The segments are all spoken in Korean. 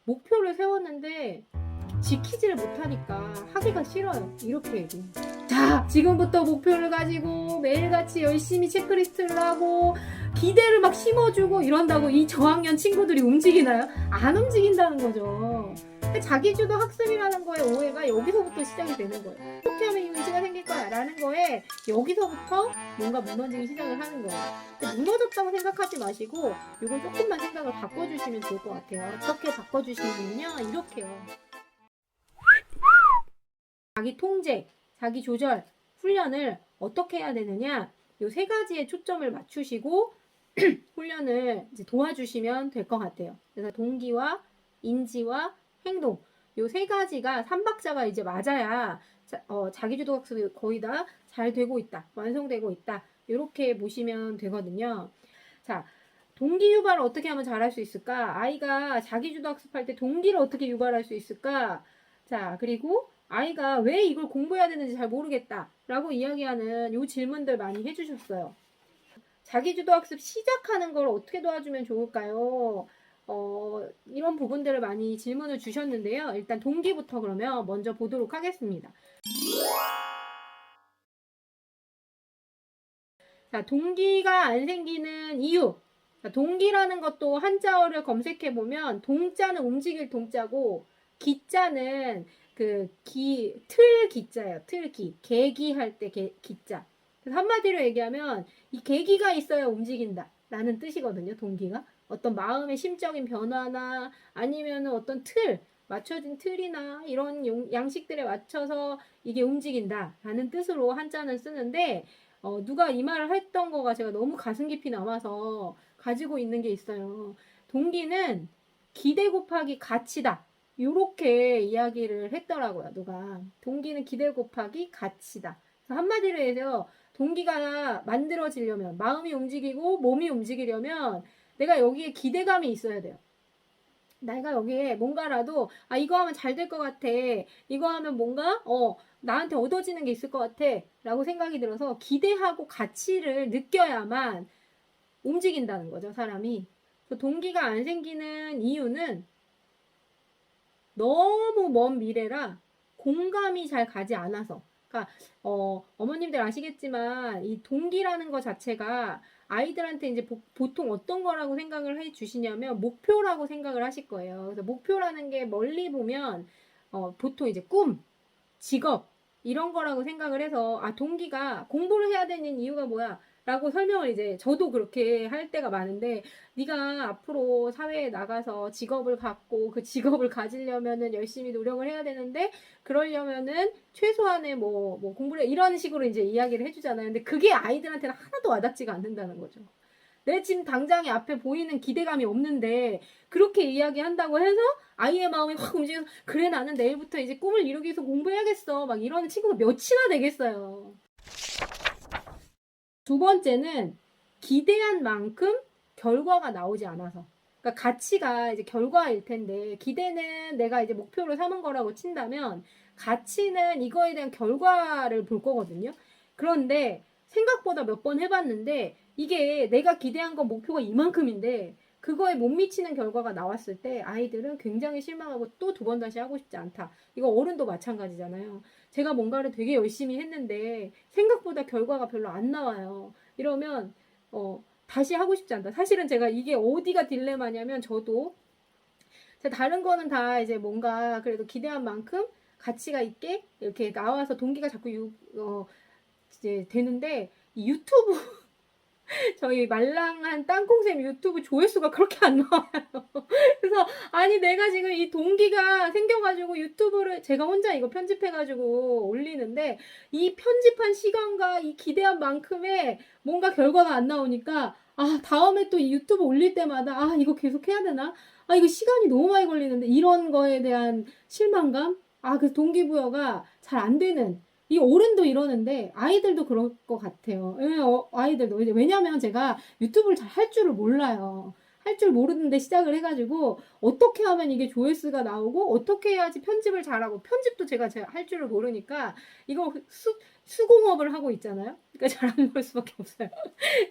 목표를 세웠는데 지키지를 못하니까 하기가 싫어요. 이렇게 얘기해. 자, 지금부터 목표를 가지고 매일같이 열심히 체크리스트를 하고 기대를 막 심어주고 이런다고 이 저학년 친구들이 움직이나요? 안 움직인다는 거죠. 자기주도 학습이라는 거에 오해가 여기서부터 시작이 되는 거예요. 어떻게 하면 이 의지가 생길 거야? 라는 거에 여기서부터 뭔가 무너지기 시작을 하는 거예요. 무너졌다고 생각하지 마시고 이걸 조금만 생각을 바꿔주시면 좋을 것 같아요. 어떻게 바꿔주시면요? 이렇게요. 자기 통제, 자기 조절, 훈련을 어떻게 해야 되느냐? 이 세 가지에 초점을 맞추시고 훈련을 이제 도와주시면 될 것 같아요. 그래서 동기와 인지와 행동 이 세 가지가 삼박자가 이제 맞아야 자기주도 학습이 거의 다 잘 되고 있다, 완성되고 있다 이렇게 보시면 되거든요. 자, 동기 유발을 어떻게 하면 잘할 수 있을까? 아이가 자기주도 학습할 때 동기를 어떻게 유발할 수 있을까? 자, 그리고 아이가 왜 이걸 공부해야 되는지 잘 모르겠다 라고 이야기하는 이 질문들 많이 해주셨어요. 자기주도 학습 시작하는 걸 어떻게 도와주면 좋을까요? 이런 부분들을 많이 질문을 주셨는데요. 일단 동기부터 그러면 먼저 보도록 하겠습니다. 자, 동기가 안 생기는 이유. 자, 동기라는 것도 한자어를 검색해보면 동자는 움직일 동자고 기자는 틀 기자예요. 틀기. 계기할 때 기자. 그래서 한마디로 얘기하면 이 계기가 있어야 움직인다 라는 뜻이거든요. 동기가. 어떤 마음의 심적인 변화나 아니면 어떤 맞춰진 틀이나 이런 양식들에 맞춰서 이게 움직인다 라는 뜻으로 한자는 쓰는데 누가 이 말을 했던 거가 제가 너무 가슴 깊이 남아서 가지고 있는 게 있어요. 동기는 기대 곱하기 가치다. 요렇게 이야기를 했더라고요, 누가. 동기는 기대 곱하기 가치다. 그래서 한마디로 해서 동기가 만들어지려면, 마음이 움직이고 몸이 움직이려면 내가 여기에 기대감이 있어야 돼요. 내가 여기에 뭔가라도 이거 하면 잘 될 것 같아. 이거 하면 뭔가 나한테 얻어지는 게 있을 것 같아 라고 생각이 들어서 기대하고 가치를 느껴야만 움직인다는 거죠, 사람이. 동기가 안 생기는 이유는 너무 먼 미래라 공감이 잘 가지 않아서. 그러니까 어머님들 아시겠지만 이 동기라는 것 자체가 아이들한테 이제 보통 어떤 거라고 생각을 해 주시냐면 목표라고 생각을 하실 거예요. 그래서 목표라는 게 멀리 보면 보통 이제 꿈, 직업 이런 거라고 생각을 해서 동기가 공부를 해야 되는 이유가 뭐야? 라고 설명을 이제 저도 그렇게 할 때가 많은데 네가 앞으로 사회에 나가서 직업을 갖고 그 직업을 가지려면은 열심히 노력을 해야 되는데 그러려면은 최소한의 뭐 공부를 이런 식으로 이제 이야기를 해주잖아요. 근데 그게 아이들한테는 하나도 와닿지가 않는다는 거죠. 내 지금 당장에 앞에 보이는 기대감이 없는데 그렇게 이야기한다고 해서 아이의 마음이 확 움직여서 그래 나는 내일부터 이제 꿈을 이루기 위해서 공부해야겠어 막 이러는 친구가 몇이나 되겠어요. 두 번째는 기대한 만큼 결과가 나오지 않아서. 그러니까 가치가 이제 결과일 텐데 기대는 내가 이제 목표로 삼은 거라고 친다면 가치는 이거에 대한 결과를 볼 거거든요. 그런데 생각보다 몇 번 해봤는데 이게 내가 기대한 건 목표가 이만큼인데 그거에 못 미치는 결과가 나왔을 때 아이들은 굉장히 실망하고 또 두 번 다시 하고 싶지 않다. 이거 어른도 마찬가지잖아요. 제가 뭔가를 되게 열심히 했는데 생각보다 결과가 별로 안 나와요. 이러면 다시 하고 싶지 않다. 사실은 제가 이게 어디가 딜레마냐면 저도 다른 거는 다 이제 뭔가 그래도 기대한 만큼 가치가 있게 이렇게 나와서 동기가 자꾸 이제 되는데 이 유튜브 저희 말랑한 땅콩쌤 유튜브 조회수가 그렇게 안 나와요. 그래서 아니 내가 지금 이 동기가 생겨가지고 유튜브를 제가 혼자 이거 편집해가지고 올리는데 이 편집한 시간과 이 기대한 만큼의 뭔가 결과가 안 나오니까 다음에 또 이 유튜브 올릴 때마다 이거 계속 해야 되나? 이거 시간이 너무 많이 걸리는데 이런 거에 대한 실망감? 그 동기부여가 잘 안 되는 이 어른도 이러는데 아이들도 그럴 것 같아요. 아이들도. 왜냐면 제가 유튜브를 잘 할 줄을 몰라요. 할 줄 모르는데 시작을 해가지고 어떻게 하면 이게 조회수가 나오고 어떻게 해야지 편집을 잘하고 편집도 제가 할 줄을 모르니까 이거 수공업을 하고 있잖아요. 그러니까 잘 안 나올 수밖에 없어요.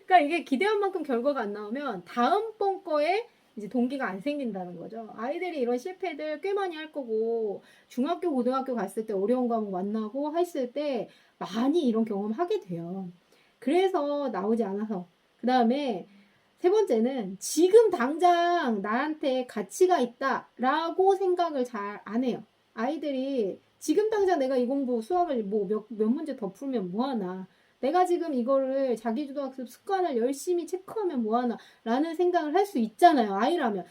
그러니까 이게 기대한 만큼 결과가 안 나오면 다음번 거에 이제 동기가 안 생긴다는 거죠. 아이들이 이런 실패들 꽤 많이 할 거고 중학교, 고등학교 갔을 때 어려운 과목 만나고 했을 때 많이 이런 경험 하게 돼요. 그래서 나오지 않아서. 그 다음에 세 번째는 지금 당장 나한테 가치가 있다라고 생각을 잘 안 해요. 아이들이 지금 당장 내가 이 공부 수학을 뭐 몇 문제 더 풀면 뭐하나. 내가 지금 이거를 자기주도학습 습관을 열심히 체크하면 뭐하나 라는 생각을 할 수 있잖아요. 아이라면.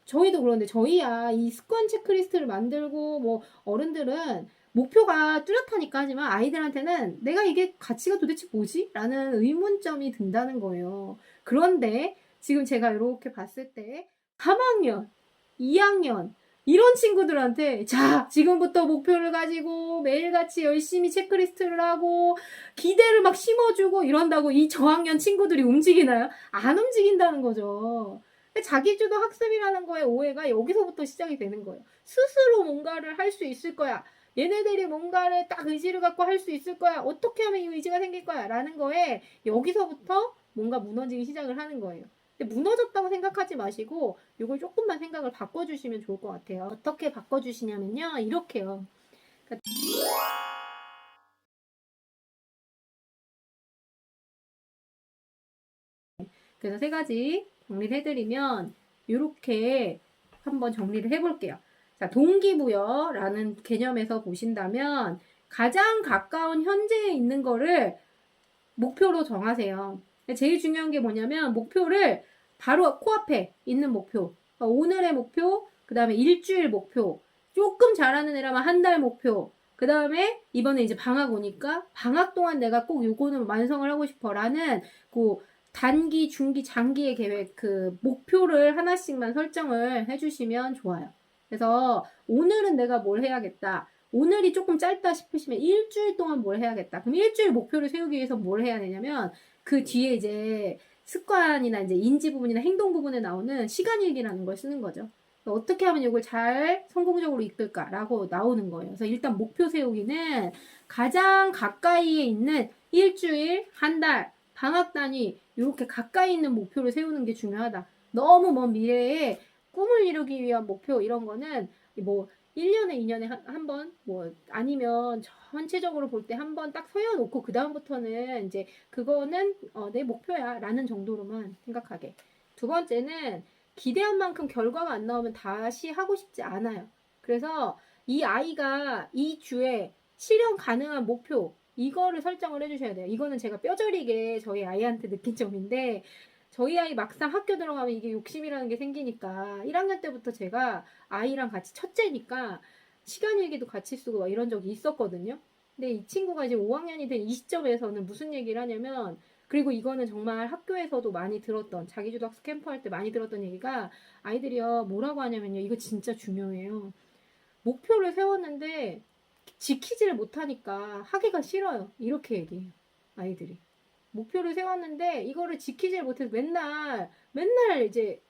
저희도 그런데 저희야 이 습관 체크리스트를 만들고 뭐 어른들은 목표가 뚜렷하니까 하지만 아이들한테는 내가 이게 가치가 도대체 뭐지? 라는 의문점이 든다는 거예요. 그런데 지금 제가 이렇게 봤을 때 3학년, 2학년 이런 친구들한테 자 지금부터 목표를 가지고 매일같이 열심히 체크리스트를 하고 기대를 막 심어주고 이런다고 이 저학년 친구들이 움직이나요? 안 움직인다는 거죠. 자기주도 학습이라는 거에 오해가 여기서부터 시작이 되는 거예요. 스스로 뭔가를 할 수 있을 거야. 얘네들이 뭔가를 딱 의지를 갖고 할 수 있을 거야. 어떻게 하면 이 의지가 생길 거야. 라는 거에 여기서부터 뭔가 무너지기 시작을 하는 거예요. 근데 무너졌다고 생각하지 마시고 이걸 조금만 생각을 바꿔주시면 좋을 것 같아요. 어떻게 바꿔주시냐면요. 이렇게요. 그러니까 그래서 세 가지 정리를 해드리면 이렇게 한번 정리를 해볼게요. 자, 동기부여라는 개념에서 보신다면 가장 가까운 현재에 있는 거를 목표로 정하세요. 제일 중요한 게 뭐냐면 목표를 바로 코앞에 있는 목표. 그러니까 오늘의 목표, 그 다음에 일주일 목표, 조금 잘하는 애라면 한 달 목표, 그 다음에 이번에 이제 방학 오니까 방학 동안 내가 꼭 요거는 완성을 하고 싶어라는 그 단기, 중기, 장기의 계획, 그 목표를 하나씩만 설정을 해주시면 좋아요. 그래서 오늘은 내가 뭘 해야겠다. 오늘이 조금 짧다 싶으시면 일주일 동안 뭘 해야겠다. 그럼 일주일 목표를 세우기 위해서 뭘 해야 되냐면 그 뒤에 이제 습관이나 이제 인지 부분이나 행동 부분에 나오는 시간일기라는 걸 쓰는 거죠. 어떻게 하면 이걸 잘 성공적으로 이끌까라고 나오는 거예요. 그래서 일단 목표 세우기는 가장 가까이에 있는 일주일, 한 달, 방학 단위 이렇게 가까이 있는 목표를 세우는 게 중요하다. 너무 먼 미래에 꿈을 이루기 위한 목표 이런 거는 뭐 1년에 2년에 한 번, 뭐, 아니면 전체적으로 볼 때 한 번 딱 세워놓고, 그다음부터는 이제 그거는 내 목표야. 라는 정도로만 생각하게. 두 번째는 기대한 만큼 결과가 안 나오면 다시 하고 싶지 않아요. 그래서 이 아이가 이 주에 실현 가능한 목표, 이거를 설정을 해주셔야 돼요. 이거는 제가 뼈저리게 저희 아이한테 느낀 점인데, 저희 아이 막상 학교 들어가면 이게 욕심이라는 게 생기니까 1학년 때부터 제가 아이랑 같이 첫째니까 시간 일기도 같이 쓰고 막 이런 적이 있었거든요. 근데 이 친구가 이제 5학년이 된 이 시점에서는 무슨 얘기를 하냐면 그리고 이거는 정말 학교에서도 많이 들었던 자기주도 학습 캠프 할 때 많이 들었던 얘기가 아이들이요 뭐라고 하냐면요 이거 진짜 중요해요. 목표를 세웠는데 지키지를 못하니까 하기가 싫어요. 이렇게 얘기해요. 아이들이. 목표를 세웠는데 이거를 지키질 못해서 맨날 이제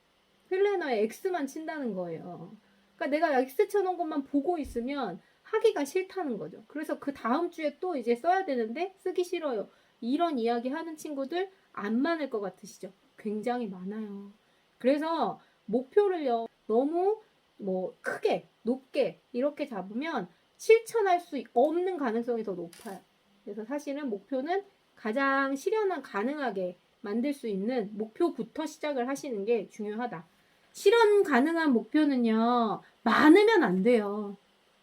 플래너에 X만 친다는 거예요. 그러니까 내가 X 쳐놓은 것만 보고 있으면 하기가 싫다는 거죠. 그래서 그 다음 주에 또 이제 써야 되는데 쓰기 싫어요. 이런 이야기 하는 친구들 안 많을 것 같으시죠? 굉장히 많아요. 그래서 목표를요, 너무 뭐 크게, 높게 이렇게 잡으면 실천할 수 없는 가능성이 더 높아요. 그래서 사실은 목표는 가장 실현 가능하게 만들 수 있는 목표부터 시작을 하시는 게 중요하다. 실현 가능한 목표는요, 많으면 안 돼요.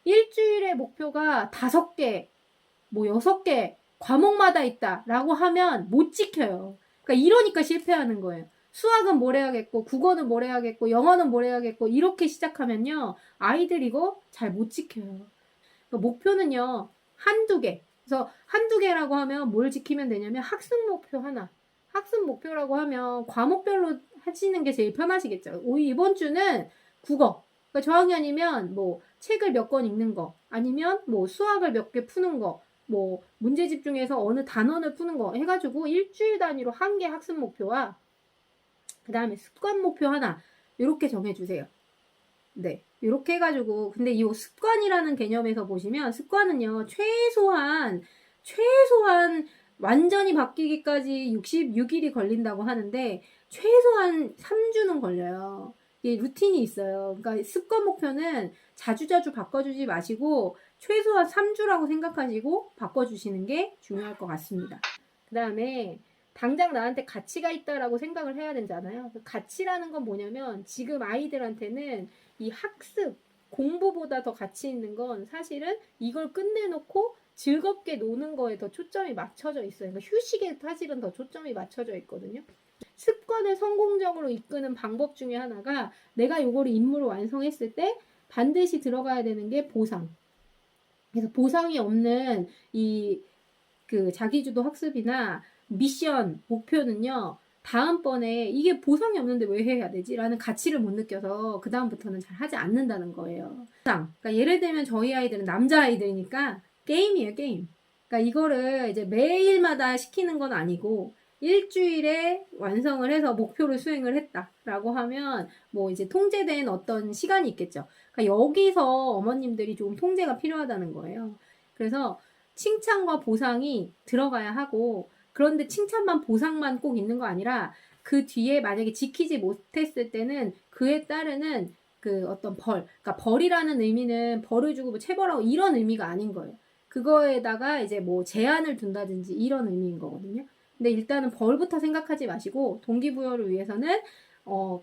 일주일의 목표가 5개, 뭐 6개, 과목마다 있다라고 하면 못 지켜요. 그러니까 이러니까 실패하는 거예요. 수학은 뭘 해야겠고, 국어는 뭘 해야겠고, 영어는 뭘 해야겠고, 이렇게 시작하면요, 아이들 이거 잘 못 지켜요. 그러니까 목표는요, 한두 개. 그래서 한두 개라고 하면 뭘 지키면 되냐면 학습 목표 하나. 학습 목표라고 하면 과목별로 하시는 게 제일 편하시겠죠. 이번 주는 국어. 그러니까 저학년이면 뭐 책을 몇 권 읽는 거, 아니면 뭐 수학을 몇 개 푸는 거, 뭐 문제집 중에서 어느 단원을 푸는 거 해가지고 일주일 단위로 한 개 학습 목표와 그 다음에 습관 목표 하나 이렇게 정해주세요. 네. 이렇게 해가지고, 근데 이 습관이라는 개념에서 보시면, 습관은요, 최소한, 완전히 바뀌기까지 66일이 걸린다고 하는데, 최소한 3주는 걸려요. 이 루틴이 있어요. 그러니까 습관 목표는 자주자주 바꿔주지 마시고 최소한 3주라고 생각하시고 바꿔주시는 게 중요할 것 같습니다. 그 다음에 당장 나한테 가치가 있다라고 생각을 해야 되잖아요. 그 가치라는 건 뭐냐면 지금 아이들한테는 이 학습, 공부보다 더 가치 있는 건 사실은 이걸 끝내놓고 즐겁게 노는 거에 더 초점이 맞춰져 있어요. 그러니까 휴식에 사실은 더 초점이 맞춰져 있거든요. 습관을 성공적으로 이끄는 방법 중에 하나가 내가 이거를 임무를 완성했을 때 반드시 들어가야 되는 게 보상. 그래서 보상이 없는 이 그 자기주도 학습이나 미션, 목표는요, 다음번에 이게 보상이 없는데 왜 해야 되지? 라는 가치를 못 느껴서 그다음부터는 잘 하지 않는다는 거예요. 그러니까 예를 들면 저희 아이들은 남자아이들이니까 게임이에요, 게임. 그러니까 이거를 이제 매일마다 시키는 건 아니고 일주일에 완성을 해서 목표를 수행을 했다라고 하면 뭐 이제 통제된 어떤 시간이 있겠죠. 그러니까 여기서 어머님들이 좀 통제가 필요하다는 거예요. 그래서 칭찬과 보상이 들어가야 하고, 그런데 칭찬만 보상만 꼭 있는 거 아니라 그 뒤에 만약에 지키지 못했을 때는 그에 따르는 그 어떤 그러니까 벌이라는 의미는 벌을 주고 뭐 체벌하고 이런 의미가 아닌 거예요. 그거에다가 이제 뭐 제한을 둔다든지 이런 의미인 거거든요. 근데 일단은 벌부터 생각하지 마시고 동기부여를 위해서는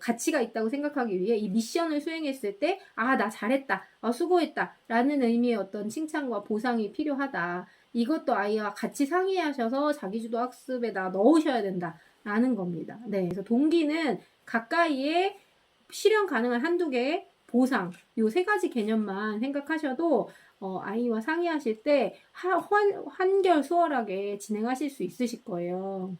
가치가 있다고 생각하기 위해 이 미션을 수행했을 때, 아, 나 잘했다, 수고했다, 라는 의미의 어떤 칭찬과 보상이 필요하다. 이것도 아이와 같이 상의하셔서 자기주도 학습에다 넣으셔야 된다. 라는 겁니다. 네. 그래서 동기는 가까이에 실현 가능한 한두 개의 보상, 요 세 가지 개념만 생각하셔도, 아이와 상의하실 때 한결 수월하게 진행하실 수 있으실 거예요.